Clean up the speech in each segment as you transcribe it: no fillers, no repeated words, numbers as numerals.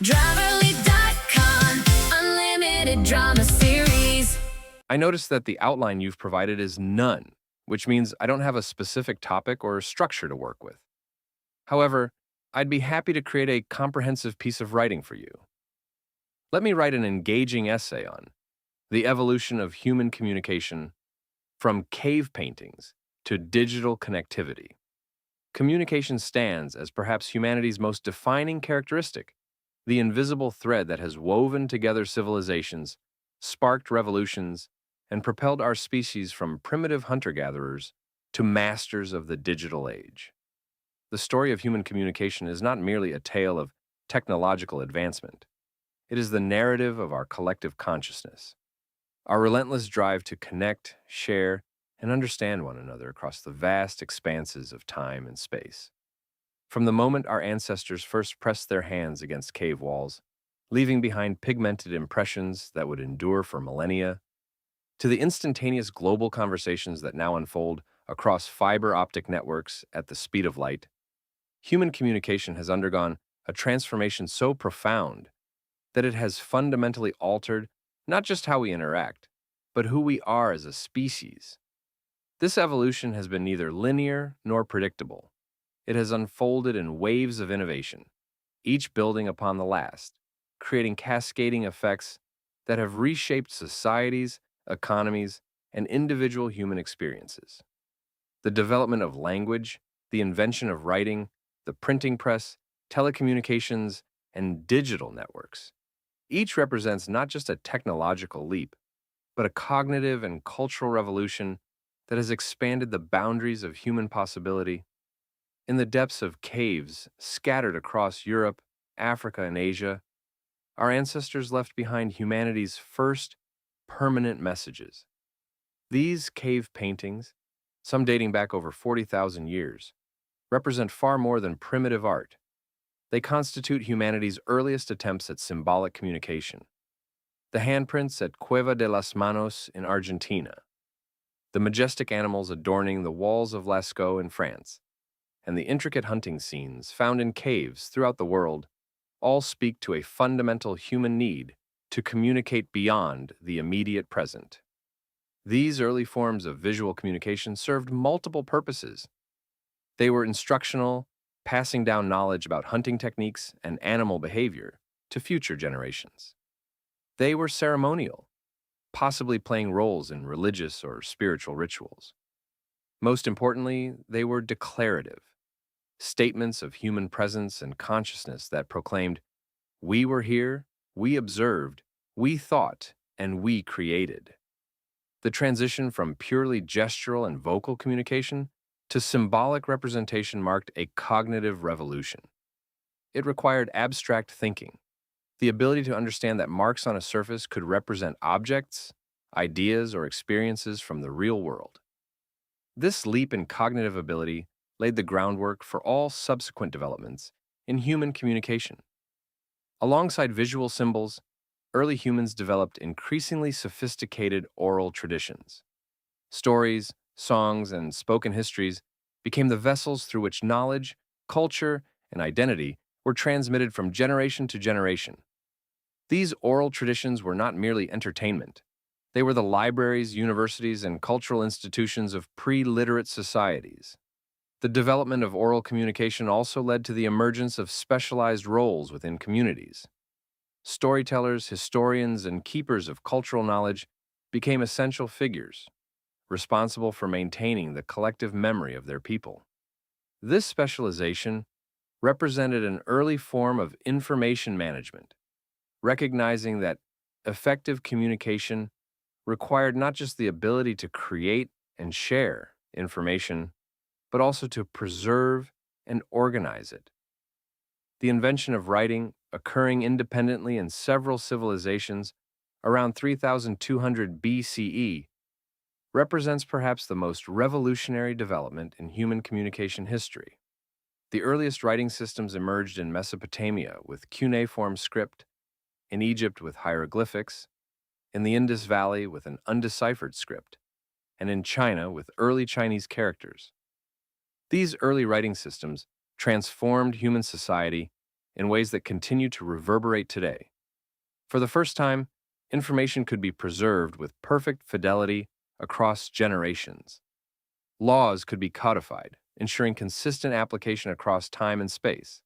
Driverly.com, unlimited drama series. I noticed that the outline you've provided is none, which means I don't have a specific topic or structure to work with. However, I'd be happy to create a comprehensive piece of writing for you. Let me write an engaging essay on the evolution of human communication from cave paintings to digital connectivity. Communication stands as perhaps humanity's most defining characteristic, the invisible thread that has woven together civilizations, sparked revolutions, and propelled our species from primitive hunter-gatherers to masters of the digital age. The story of human communication is not merely a tale of technological advancement. It is the narrative of our collective consciousness, our relentless drive to connect, share, and understand one another across the vast expanses of time and space. From the moment our ancestors first pressed their hands against cave walls, leaving behind pigmented impressions that would endure for millennia, to the instantaneous global conversations that now unfold across fiber optic networks at the speed of light, human communication has undergone a transformation so profound that it has fundamentally altered not just how we interact, but who we are as a species. This evolution has been neither linear nor predictable. It has unfolded in waves of innovation, each building upon the last, creating cascading effects that have reshaped societies, economies, and individual human experiences. The development of language, the invention of writing, the printing press, telecommunications, and digital networks. Each represents not just a technological leap, but a cognitive and cultural revolution that has expanded the boundaries of human possibility. In the depths of caves scattered across Europe, Africa, and Asia, our ancestors left behind humanity's first permanent messages. These cave paintings, some dating back over 40,000 years, represent far more than primitive art. They constitute humanity's earliest attempts at symbolic communication. The handprints at Cueva de las Manos in Argentina, the majestic animals adorning the walls of Lascaux in France, and the intricate hunting scenes found in caves throughout the world all speak to a fundamental human need to communicate beyond the immediate present. These early forms of visual communication served multiple purposes. They were instructional, passing down knowledge about hunting techniques and animal behavior to future generations. They were ceremonial, possibly playing roles in religious or spiritual rituals. Most importantly, they were declarative, statements of human presence and consciousness that proclaimed, "We were here, we observed, we thought, and we created." The transition from purely gestural and vocal communication to symbolic representation marked a cognitive revolution. It required abstract thinking, the ability to understand that marks on a surface could represent objects, ideas, or experiences from the real world. This leap in cognitive ability laid the groundwork for all subsequent developments in human communication. Alongside visual symbols, early humans developed increasingly sophisticated oral traditions. Stories, songs, and spoken histories became the vessels through which knowledge, culture, and identity were transmitted from generation to generation. These oral traditions were not merely entertainment. They were the libraries, universities, and cultural institutions of pre-literate societies. The development of oral communication also led to the emergence of specialized roles within communities. Storytellers, historians, and keepers of cultural knowledge became essential figures, responsible for maintaining the collective memory of their people. This specialization represented an early form of information management, recognizing that effective communication required not just the ability to create and share information, but also to preserve and organize it. The invention of writing, occurring independently in several civilizations around 3200 BCE, represents perhaps the most revolutionary development in human communication history. The earliest writing systems emerged in Mesopotamia with cuneiform script, in Egypt with hieroglyphics, in the Indus Valley with an undeciphered script, and in China with early Chinese characters. These early writing systems transformed human society in ways that continue to reverberate today. For the first time, information could be preserved with perfect fidelity across generations. Laws could be codified, ensuring consistent application across time and space.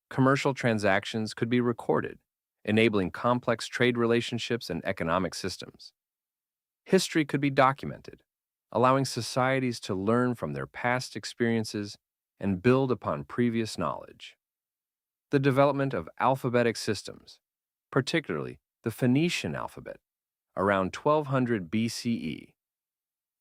Commercial transactions could be recorded, enabling complex trade relationships and economic systems. History could be documented, allowing societies to learn from their past experiences and build upon previous knowledge. The development of alphabetic systems, particularly the Phoenician alphabet, around 1200 BCE,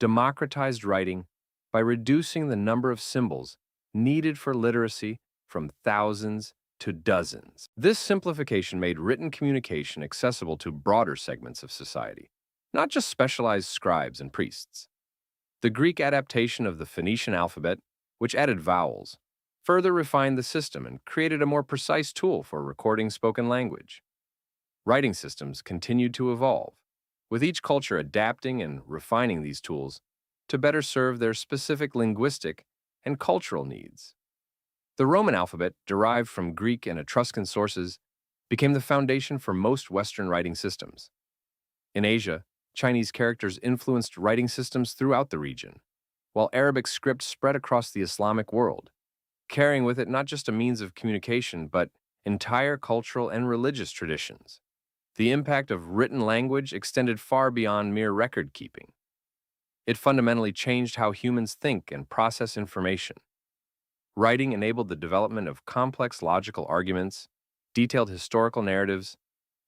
democratized writing by reducing the number of symbols needed for literacy from thousands to dozens. This simplification made written communication accessible to broader segments of society, not just specialized scribes and priests. The Greek adaptation of the Phoenician alphabet, which added vowels, further refined the system and created a more precise tool for recording spoken language. Writing systems continued to evolve, with each culture adapting and refining these tools to better serve their specific linguistic and cultural needs. The Roman alphabet, derived from Greek and Etruscan sources, became the foundation for most Western writing systems. In Asia, Chinese characters influenced writing systems throughout the region, while Arabic script spread across the Islamic world, carrying with it not just a means of communication, but entire cultural and religious traditions. The impact of written language extended far beyond mere record keeping. It fundamentally changed how humans think and process information. Writing enabled the development of complex logical arguments, detailed historical narratives,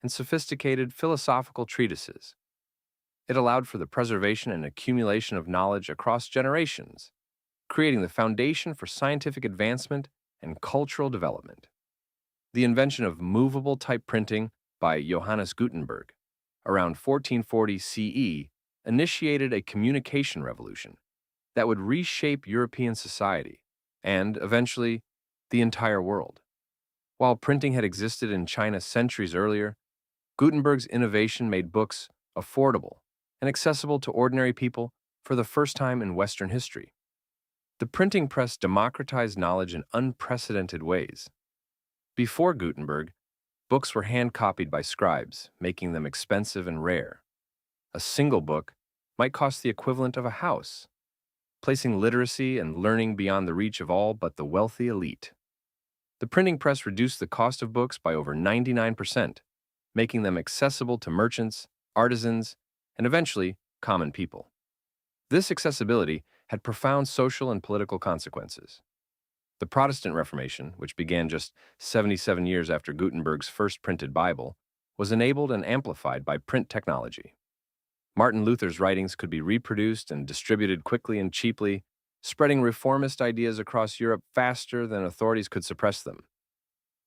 and sophisticated philosophical treatises. It allowed for the preservation and accumulation of knowledge across generations, creating the foundation for scientific advancement and cultural development. The invention of movable type printing by Johannes Gutenberg, around 1440 CE, initiated a communication revolution that would reshape European society and, eventually, the entire world. While printing had existed in China centuries earlier, Gutenberg's innovation made books affordable and accessible to ordinary people for the first time in Western history. The printing press democratized knowledge in unprecedented ways. Before Gutenberg, books were hand-copied by scribes, making them expensive and rare. A single book might cost the equivalent of a house, placing literacy and learning beyond the reach of all but the wealthy elite. The printing press reduced the cost of books by over 99%, making them accessible to merchants, artisans, and eventually, common people. This accessibility had profound social and political consequences. The Protestant Reformation, which began just 77 years after Gutenberg's first printed Bible, was enabled and amplified by print technology. Martin Luther's writings could be reproduced and distributed quickly and cheaply, spreading reformist ideas across Europe faster than authorities could suppress them.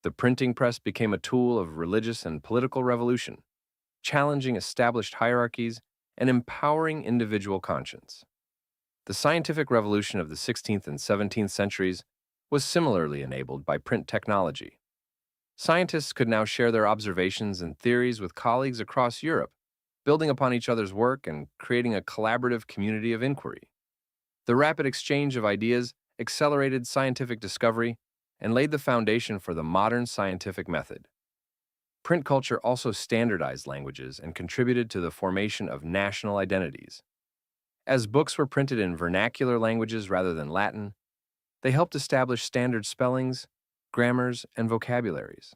The printing press became a tool of religious and political revolution, challenging established hierarchies and empowering individual conscience. The scientific revolution of the 16th and 17th centuries was similarly enabled by print technology. Scientists could now share their observations and theories with colleagues across Europe, building upon each other's work and creating a collaborative community of inquiry. The rapid exchange of ideas accelerated scientific discovery and laid the foundation for the modern scientific method. Print culture also standardized languages and contributed to the formation of national identities. As books were printed in vernacular languages rather than Latin, they helped establish standard spellings, grammars, and vocabularies.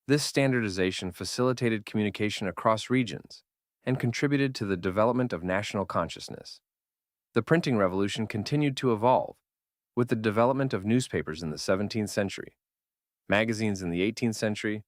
This standardization facilitated communication across regions and contributed to the development of national consciousness. The printing revolution continued to evolve, with the development of newspapers in the 17th century, magazines in the 18th century,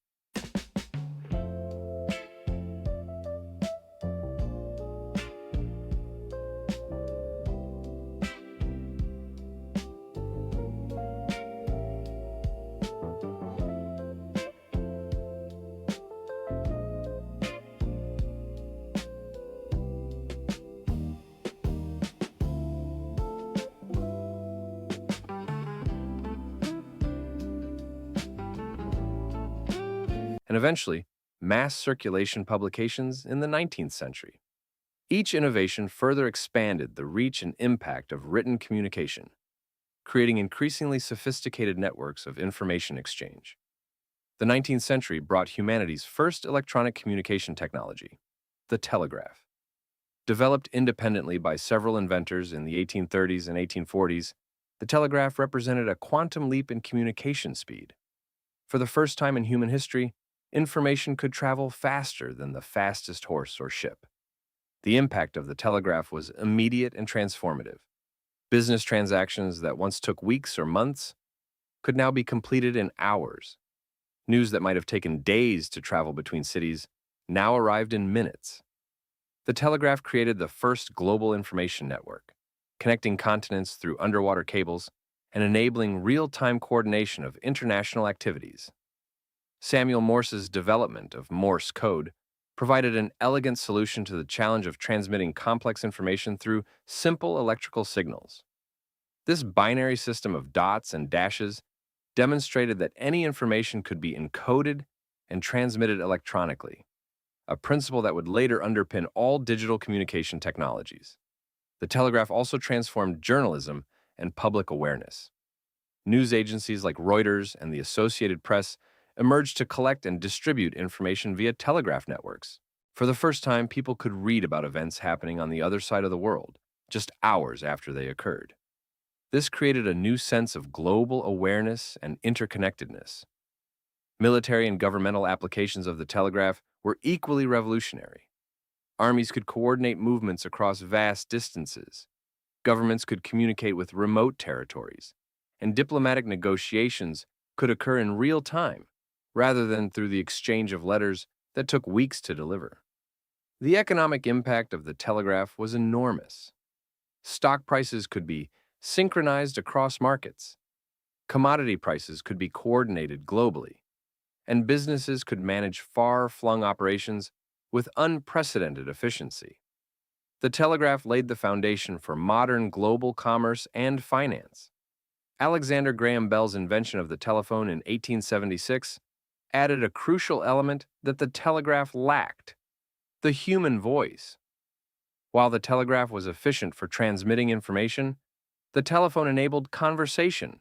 and eventually, mass circulation publications in the 19th century. Each innovation further expanded the reach and impact of written communication, creating increasingly sophisticated networks of information exchange. The 19th century brought humanity's first electronic communication technology, the telegraph. Developed independently by several inventors in the 1830s and 1840s, the telegraph represented a quantum leap in communication speed. For the first time in human history, information could travel faster than the fastest horse or ship. The impact of the telegraph was immediate and transformative. Business transactions that once took weeks or months could now be completed in hours. News that might have taken days to travel between cities now arrived in minutes. The telegraph created the first global information network, connecting continents through underwater cables and enabling real-time coordination of international activities. Samuel Morse's development of Morse code provided an elegant solution to the challenge of transmitting complex information through simple electrical signals. This binary system of dots and dashes demonstrated that any information could be encoded and transmitted electronically, a principle that would later underpin all digital communication technologies. The telegraph also transformed journalism and public awareness. News agencies like Reuters and the Associated Press emerged to collect and distribute information via telegraph networks. For the first time, people could read about events happening on the other side of the world, just hours after they occurred. This created a new sense of global awareness and interconnectedness. Military and governmental applications of the telegraph were equally revolutionary. Armies could coordinate movements across vast distances. Governments could communicate with remote territories, and diplomatic negotiations could occur in real time, rather than through the exchange of letters that took weeks to deliver. The economic impact of the telegraph was enormous. Stock prices could be synchronized across markets. Commodity prices could be coordinated globally, and businesses could manage far-flung operations with unprecedented efficiency. The telegraph laid the foundation for modern global commerce and finance. Alexander Graham Bell's invention of the telephone in 1876 added a crucial element that the telegraph lacked: the human voice. While the telegraph was efficient for transmitting information, the telephone enabled conversation,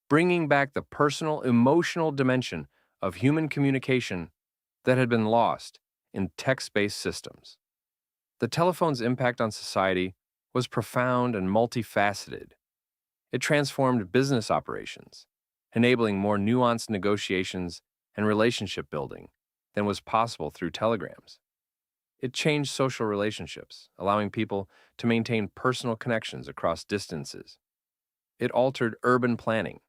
bringing back the personal, emotional dimension of human communication that had been lost in text-based systems. The telephone's impact on society was profound and multifaceted. It transformed business operations, enabling more nuanced negotiations and relationship building than was possible through telegrams. It changed social relationships, allowing people to maintain personal connections across distances. It altered urban planning,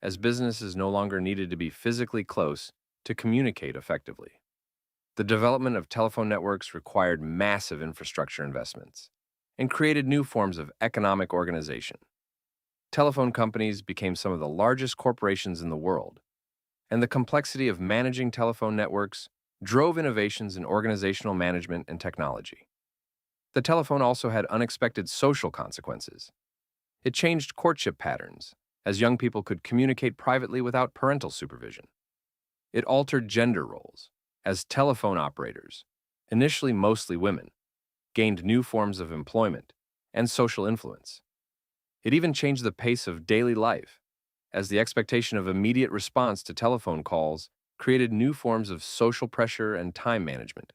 as businesses no longer needed to be physically close to communicate effectively. The development of telephone networks required massive infrastructure investments and created new forms of economic organization. Telephone companies became some of the largest corporations in the world, and the complexity of managing telephone networks drove innovations in organizational management and technology. The telephone also had unexpected social consequences. It changed courtship patterns, as young people could communicate privately without parental supervision. It altered gender roles, as telephone operators, initially mostly women, gained new forms of employment and social influence. It even changed the pace of daily life, as the expectation of immediate response to telephone calls created new forms of social pressure and time management.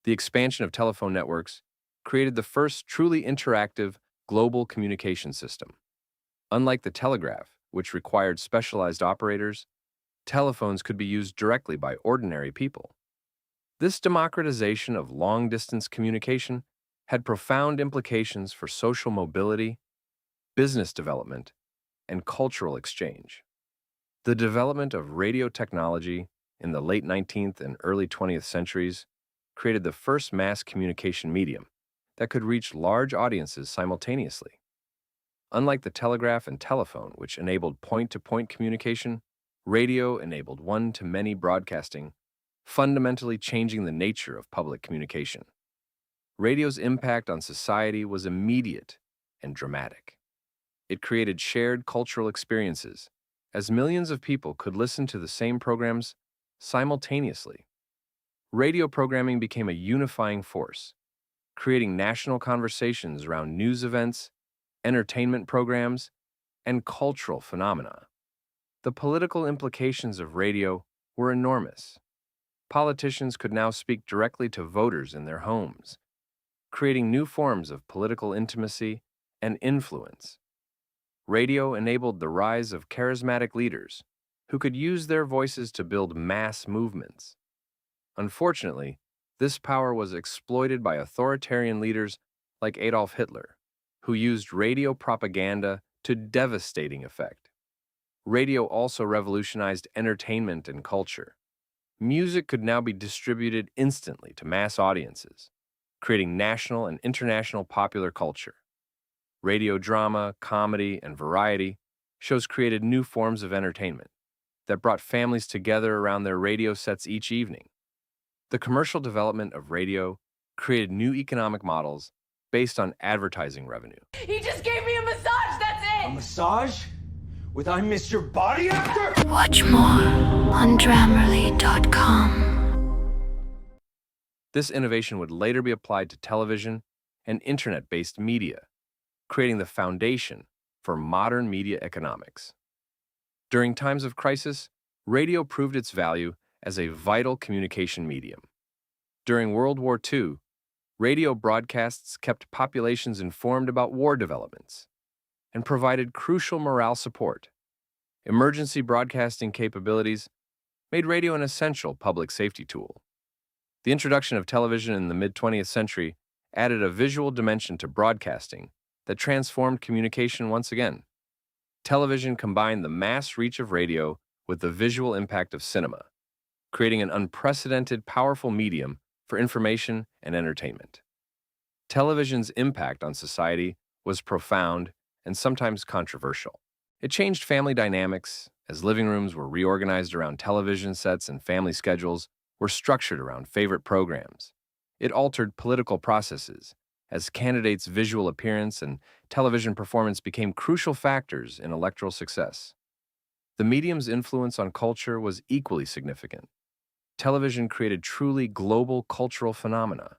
The expansion of telephone networks created the first truly interactive global communication system. Unlike the telegraph, which required specialized operators, telephones could be used directly by ordinary people. This democratization of long-distance communication had profound implications for social mobility, business development, and cultural exchange. The development of radio technology in the late 19th and early 20th centuries created the first mass communication medium that could reach large audiences simultaneously. Unlike the telegraph and telephone, which enabled point-to-point communication, radio enabled one-to-many broadcasting, fundamentally changing the nature of public communication. Radio's impact on society was immediate and dramatic. It created shared cultural experiences, as millions of people could listen to the same programs simultaneously. Radio programming became a unifying force, creating national conversations around news events, entertainment programs, and cultural phenomena. The political implications of radio were enormous. Politicians could now speak directly to voters in their homes, creating new forms of political intimacy and influence. Radio enabled the rise of charismatic leaders who could use their voices to build mass movements. Unfortunately, this power was exploited by authoritarian leaders like Adolf Hitler, who used radio propaganda to devastating effect. Radio also revolutionized entertainment and culture. Music could now be distributed instantly to mass audiences, creating national and international popular culture. Radio drama, comedy, and variety shows created new forms of entertainment that brought families together around their radio sets each evening. The commercial development of radio created new economic models based on advertising revenue. He just gave me a massage, that's it! A massage? With I Miss Your Body After? Watch more on Grammarly.com. This innovation would later be applied to television and internet-based media, creating the foundation for modern media economics. During times of crisis, radio proved its value as a vital communication medium. During World War II, radio broadcasts kept populations informed about war developments and provided crucial morale support. Emergency broadcasting capabilities made radio an essential public safety tool. The introduction of television in the mid-20th century added a visual dimension to broadcasting that transformed communication once again. Television combined the mass reach of radio with the visual impact of cinema, creating an unprecedented, powerful medium for information and entertainment. Television's impact on society was profound and sometimes controversial. It changed family dynamics, as living rooms were reorganized around television sets and family schedules were structured around favorite programs. It altered political processes, as candidates' visual appearance and television performance became crucial factors in electoral success. The medium's influence on culture was equally significant. Television created truly global cultural phenomena,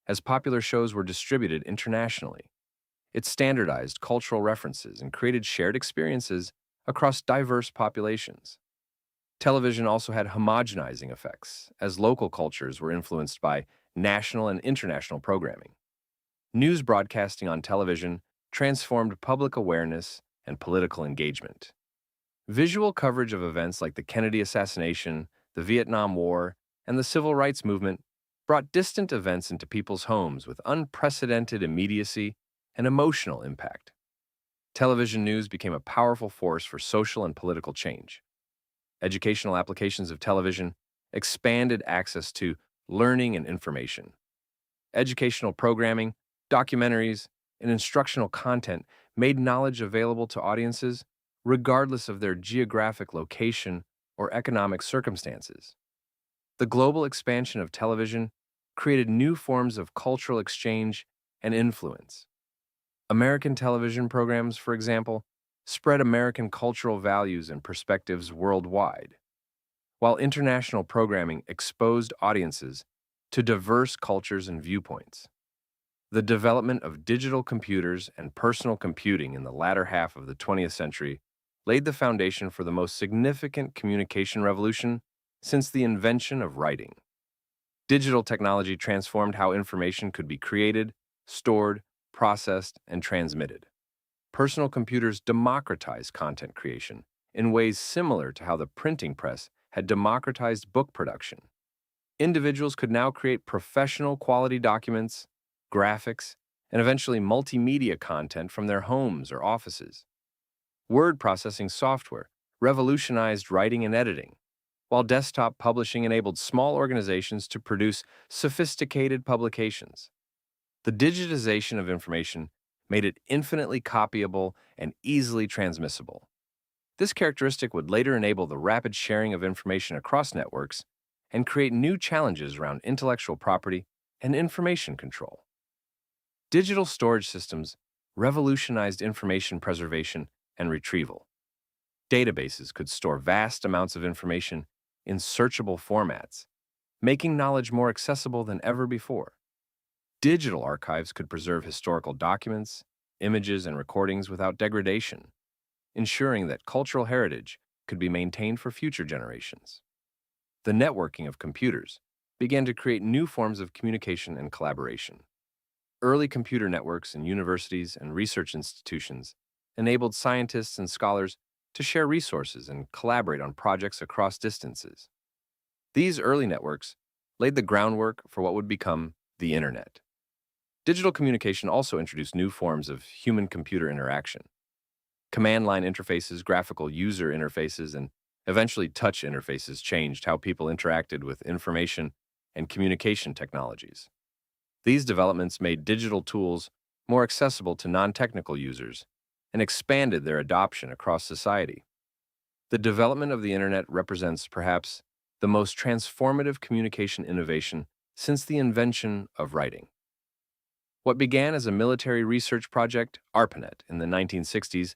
as popular shows were distributed internationally. It standardized cultural references and created shared experiences across diverse populations. Television also had homogenizing effects, as local cultures were influenced by national and international programming. News broadcasting on television transformed public awareness and political engagement. Visual coverage of events like the Kennedy assassination, the Vietnam War, and the Civil Rights Movement brought distant events into people's homes with unprecedented immediacy and emotional impact. Television news became a powerful force for social and political change. Educational applications of television expanded access to learning and information. Educational programming, documentaries, and instructional content made knowledge available to audiences regardless of their geographic location or economic circumstances. The global expansion of television created new forms of cultural exchange and influence. American television programs, for example, spread American cultural values and perspectives worldwide, while international programming exposed audiences to diverse cultures and viewpoints. The development of digital computers and personal computing in the latter half of the 20th century laid the foundation for the most significant communication revolution since the invention of writing. Digital technology transformed how information could be created, stored, processed, and transmitted. Personal computers democratized content creation in ways similar to how the printing press had democratized book production. Individuals could now create professional quality documents, graphics, and eventually multimedia content from their homes or offices. Word processing software revolutionized writing and editing, while desktop publishing enabled small organizations to produce sophisticated publications. The digitization of information made it infinitely copyable and easily transmissible. This characteristic would later enable the rapid sharing of information across networks and create new challenges around intellectual property and information control. Digital storage systems revolutionized information preservation and retrieval. Databases could store vast amounts of information in searchable formats, making knowledge more accessible than ever before. Digital archives could preserve historical documents, images, and recordings without degradation, ensuring that cultural heritage could be maintained for future generations. The networking of computers began to create new forms of communication and collaboration. Early computer networks in universities and research institutions enabled scientists and scholars to share resources and collaborate on projects across distances. These early networks laid the groundwork for what would become the Internet. Digital communication also introduced new forms of human-computer interaction. Command line interfaces, graphical user interfaces, and eventually touch interfaces changed how people interacted with information and communication technologies. These developments made digital tools more accessible to non-technical users and expanded their adoption across society. The development of the Internet represents perhaps the most transformative communication innovation since the invention of writing. What began as a military research project, ARPANET, in the 1960s,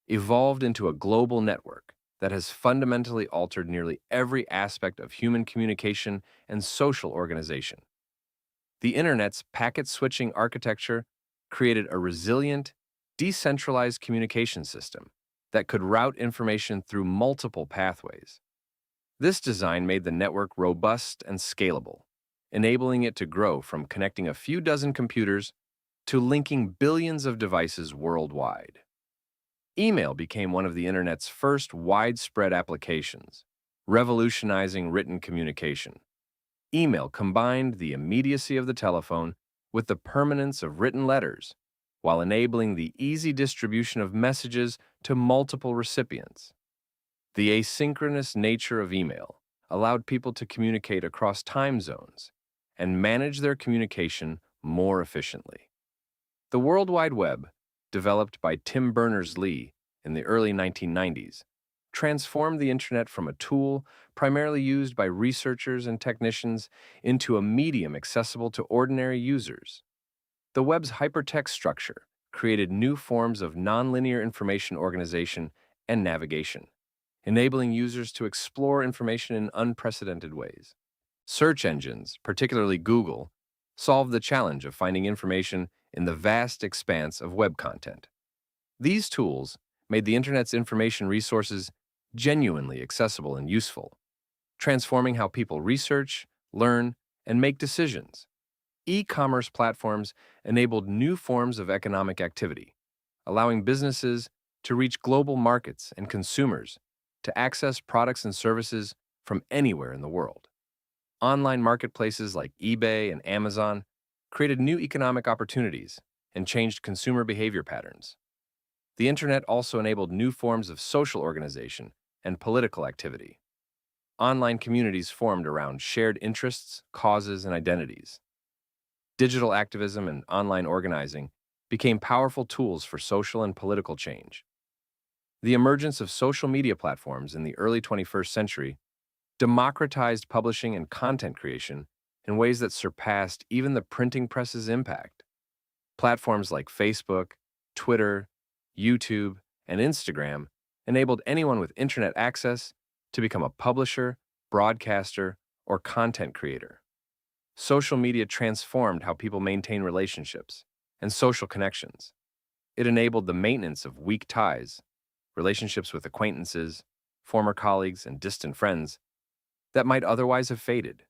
evolved into a global network that has fundamentally altered nearly every aspect of human communication and social organization. The Internet's packet switching architecture created a resilient, decentralized communication system that could route information through multiple pathways. This design made the network robust and scalable, enabling it to grow from connecting a few dozen computers to linking billions of devices worldwide. Email became one of the Internet's first widespread applications, revolutionizing written communication. Email combined the immediacy of the telephone with the permanence of written letters, while enabling the easy distribution of messages to multiple recipients. The asynchronous nature of email allowed people to communicate across time zones and manage their communication more efficiently. The World Wide Web, developed by Tim Berners-Lee in the early 1990s, transformed the Internet from a tool primarily used by researchers and technicians into a medium accessible to ordinary users. The web's hypertext structure created new forms of nonlinear information organization and navigation, enabling users to explore information in unprecedented ways. Search engines, particularly Google, solved the challenge of finding information in the vast expanse of web content. These tools made the Internet's information resources genuinely accessible and useful, transforming how people research, learn, and make decisions. E-commerce platforms enabled new forms of economic activity, allowing businesses to reach global markets and consumers to access products and services from anywhere in the world. Online marketplaces like eBay and Amazon created new economic opportunities and changed consumer behavior patterns. The Internet also enabled new forms of social organization and political activity. Online communities formed around shared interests, causes, and identities. Digital activism and online organizing became powerful tools for social and political change. The emergence of social media platforms in the early 21st century democratized publishing and content creation in ways that surpassed even the printing press's impact. Platforms like Facebook, Twitter, YouTube, and Instagram enabled anyone with internet access to become a publisher, broadcaster, or content creator. Social media transformed how people maintain relationships and social connections. It enabled the maintenance of weak ties, relationships with acquaintances, former colleagues, and distant friends that might otherwise have faded.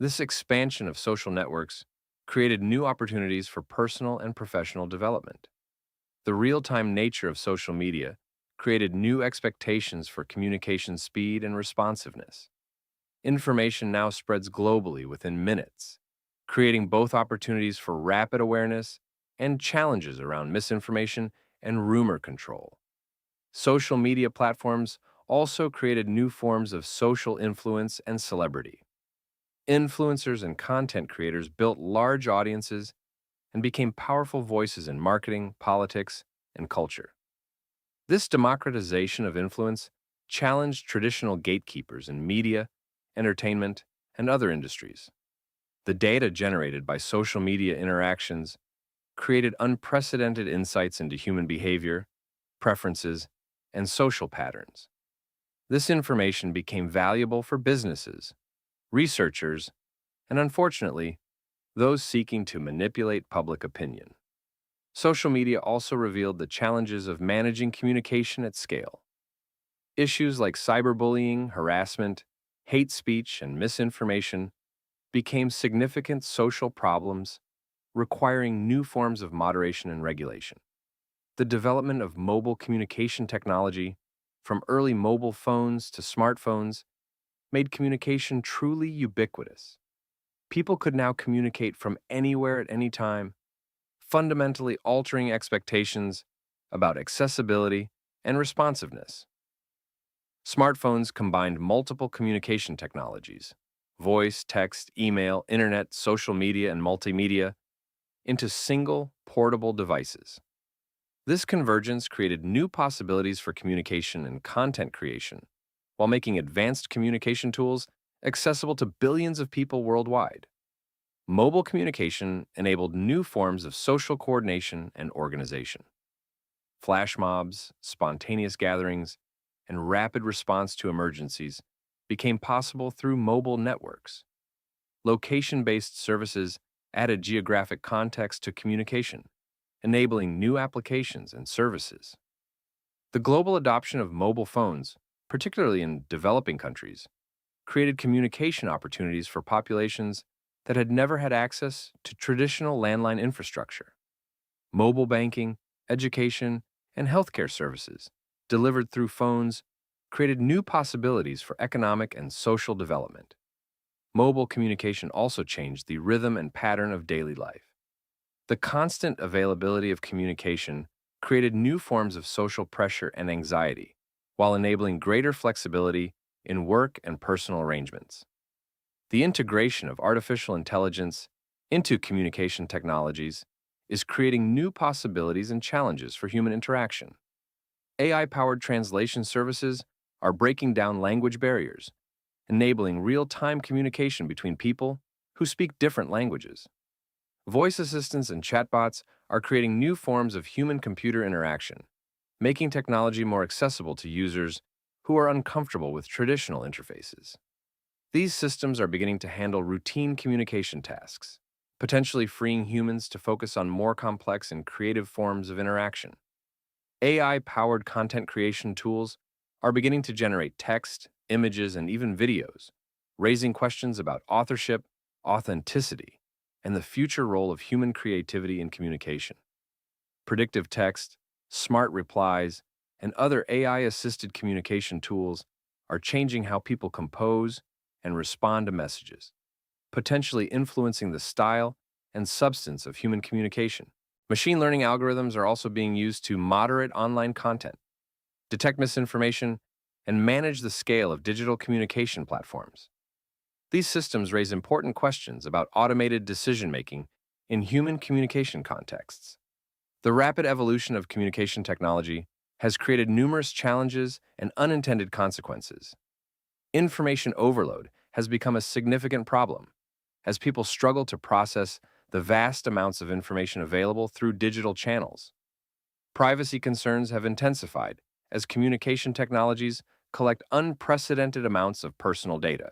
This expansion of social networks created new opportunities for personal and professional development. The real-time nature of social media created new expectations for communication speed and responsiveness. Information now spreads globally within minutes, creating both opportunities for rapid awareness and challenges around misinformation and rumor control. Social media platforms also created new forms of social influence and celebrity. Influencers and content creators built large audiences and became powerful voices in marketing, politics, and culture. This democratization of influence challenged traditional gatekeepers in media, entertainment, and other industries. The data generated by social media interactions created unprecedented insights into human behavior, preferences, and social patterns. This information became valuable for businesses, researchers, and unfortunately, those seeking to manipulate public opinion. Social media also revealed the challenges of managing communication at scale. Issues like cyberbullying, harassment, hate speech and misinformation became significant social problems requiring new forms of moderation and regulation. The development of mobile communication technology, from early mobile phones to smartphones, made communication truly ubiquitous. People could now communicate from anywhere at any time, fundamentally altering expectations about accessibility and responsiveness. Smartphones combined multiple communication technologies, voice, text, email, internet, social media, and multimedia, into single, portable devices. This convergence created new possibilities for communication and content creation, while making advanced communication tools accessible to billions of people worldwide. Mobile communication enabled new forms of social coordination and organization. Flash mobs, spontaneous gatherings, and rapid response to emergencies became possible through mobile networks. Location-based services added geographic context to communication, enabling new applications and services. The global adoption of mobile phones, particularly in developing countries, created communication opportunities for populations that had never had access to traditional landline infrastructure. Mobile banking, education, and healthcare services, delivered through phones, created new possibilities for economic and social development. Mobile communication also changed the rhythm and pattern of daily life. The constant availability of communication created new forms of social pressure and anxiety, while enabling greater flexibility in work and personal arrangements. The integration of artificial intelligence into communication technologies is creating new possibilities and challenges for human interaction. AI-powered translation services are breaking down language barriers, enabling real-time communication between people who speak different languages. Voice assistants and chatbots are creating new forms of human-computer interaction, making technology more accessible to users who are uncomfortable with traditional interfaces. These systems are beginning to handle routine communication tasks, potentially freeing humans to focus on more complex and creative forms of interaction. AI-powered content creation tools are beginning to generate text, images, and even videos, raising questions about authorship, authenticity, and the future role of human creativity in communication. Predictive text, smart replies, and other AI-assisted communication tools are changing how people compose and respond to messages, potentially influencing the style and substance of human communication. Machine learning algorithms are also being used to moderate online content, detect misinformation, and manage the scale of digital communication platforms. These systems raise important questions about automated decision-making in human communication contexts. The rapid evolution of communication technology has created numerous challenges and unintended consequences. Information overload has become a significant problem as people struggle to process the vast amounts of information available through digital channels. Privacy concerns have intensified as communication technologies collect unprecedented amounts of personal data.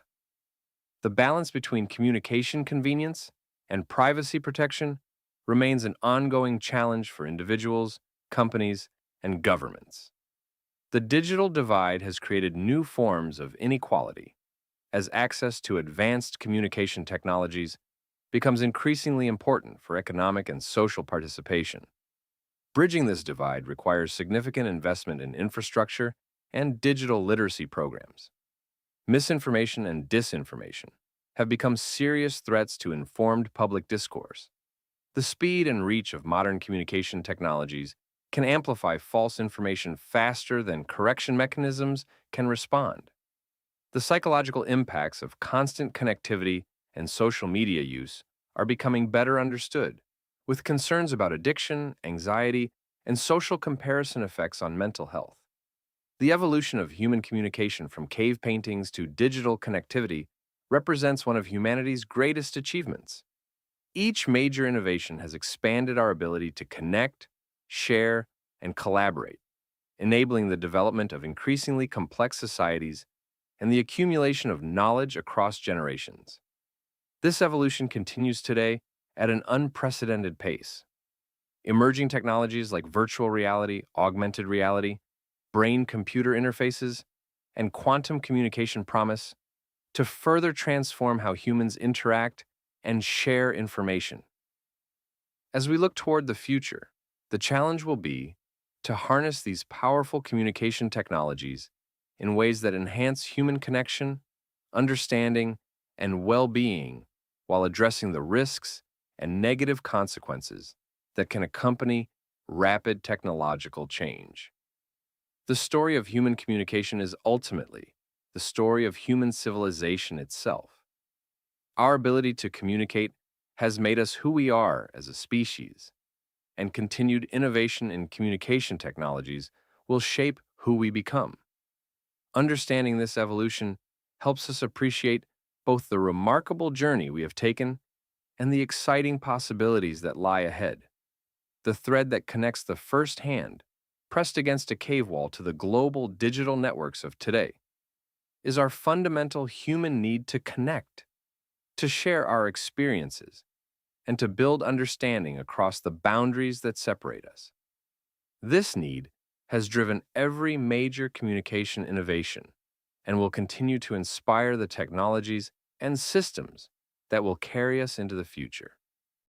The balance between communication convenience and privacy protection remains an ongoing challenge for individuals, companies, and governments. The digital divide has created new forms of inequality as access to advanced communication technologies becomes increasingly important for economic and social participation. Bridging this divide requires significant investment in infrastructure and digital literacy programs. Misinformation and disinformation have become serious threats to informed public discourse. The speed and reach of modern communication technologies can amplify false information faster than correction mechanisms can respond. The psychological impacts of constant connectivity and social media use are becoming better understood, with concerns about addiction, anxiety, and social comparison effects on mental health. The evolution of human communication from cave paintings to digital connectivity represents one of humanity's greatest achievements. Each major innovation has expanded our ability to connect, share, and collaborate, enabling the development of increasingly complex societies and the accumulation of knowledge across generations. This evolution continues today at an unprecedented pace. Emerging technologies like virtual reality, augmented reality, brain-computer interfaces, and quantum communication promise to further transform how humans interact and share information. As we look toward the future, the challenge will be to harness these powerful communication technologies in ways that enhance human connection, understanding, and well-being while addressing the risks and negative consequences that can accompany rapid technological change. The story of human communication is ultimately the story of human civilization itself. Our ability to communicate has made us who we are as a species, and continued innovation in communication technologies will shape who we become. Understanding this evolution helps us appreciate both the remarkable journey we have taken and the exciting possibilities that lie ahead. The thread that connects the first hand, pressed against a cave wall, to the global digital networks of today is our fundamental human need to connect, to share our experiences, and to build understanding across the boundaries that separate us. This need has driven every major communication innovation and will continue to inspire the technologies and systems that will carry us into the future.